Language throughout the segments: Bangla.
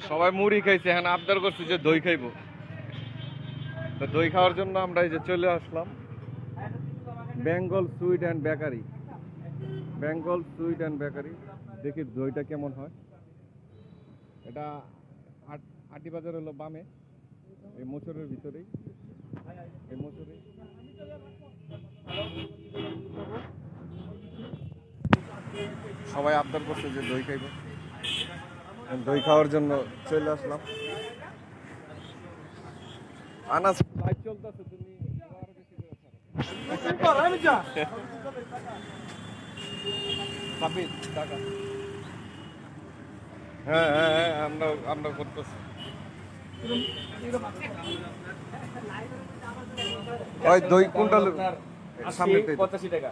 সবাই মুড়ি খাইছে, এখন আবদার করছে যে দই খাইবো। তো দই খাওয়ার জন্য আমরা এই যে চলে আসলাম Bengal sweet and bakery. Bengal sweet and bakery, দেখি দইটা কেমন হয়। এটা আটি বাজার হলো বামে, এই মোচরের ভিতরেই, এই মোচরে। সবাই আবদার করছে যে দই খাইবে, দই খাওয়ার জন্য চলে আসলাম। আনাস লাইভ চলতেছে, তুমি আরো বেশি করে ছাড়ো। হ্যাঁ হ্যাঁ হ্যাঁ, আমরা করতেছি। ওই দই কোনটা? সামনেরটাই, 85 টাকা।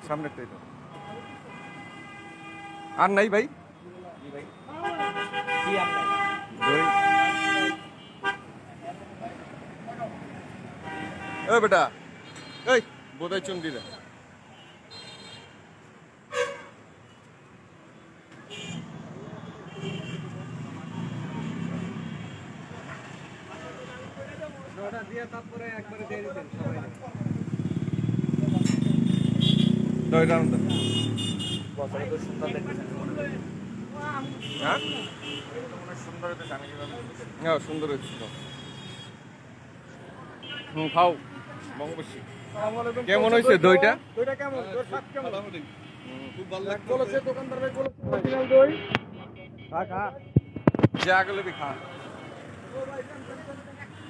সামনেরটাই তো। আর নাই ভাই দই। এই বেটা, এই বোধাই চন্ডি রে। দইটা আনতে হ্যাঁ হ্যাঁ, সুন্দর হয়েছে। খাও বঙ্গবর্ষী। কেমন হয়েছে দইটা? খুব ভালো লাগছে। দোকানদার ভাই বলেছে অরিজিনাল দই। খা যে আগলে বি খা।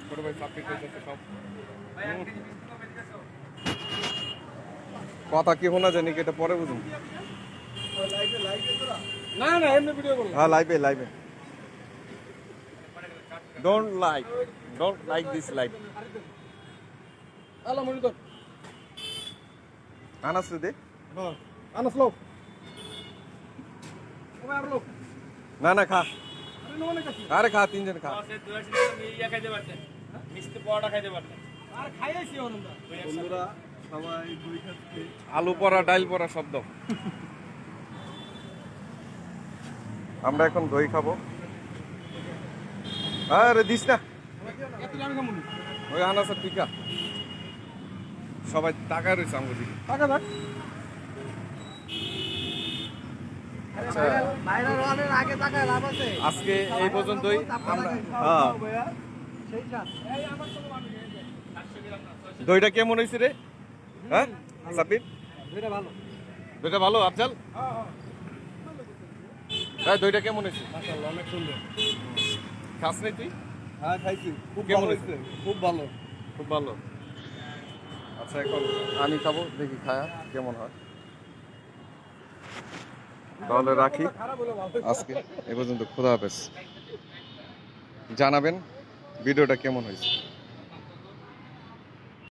ছোট ভাই সাপ্পি খাইতেছে সব। কথা কি শোনা জানি কি, এটা পরে বুঝুন। না না, এমনি ভিডিও করলাম। হ্যাঁ, লাইভে। Don't like this live. আলো মনিটর। আনাস দে। হ্যাঁ, আনাস লো। ওই আর লো। না খা। আরে নমনে কাছে। আরে খা, তিনজন খা। ইয়া খাইতে পারতেন। মিষ্টি পোড়াটা খাইতে পারতেন। আর খাইয়েছি আমরা। বন্ধুরা সবাই দই খাচ্ছে। আলু পড়া, ডাইল পড়া শব্দ। আমরা এখন দই খাবো। আরে দিস না, ওই আনাসের টিকা। সবাই টাকা রয়েছে আমার দিকে। টাকা দেখ। আচ্ছা, ভাইরাল ওয়ানের আগে টাকা লাভ আছে। আজকে এই পর্যন্তই। আমরা সেই সাথ। এই আমার তো দইটা কেমন হয়েছে রে? হ্যাঁ সাব্বির, দইটা ভালো। দইটা ভালো। আফজাল, তাই দইটা কেমন হয়েছে? মাশাআল্লাহ, অনেক সুন্দর। খাস নাই তুই? হ্যাঁ খাইছি, খুব কেমন ভালো হয়েছে? হয়েছে, খুব ভালো। খুব ভালো। আচ্ছা, এখন আমি খাবো, দেখি খায়া কেমন হয়। তাহলে রাখি আজকে এ পর্যন্ত। খোদা হাফেজ। জানাবেন ভিডিওটা কেমন হয়েছে।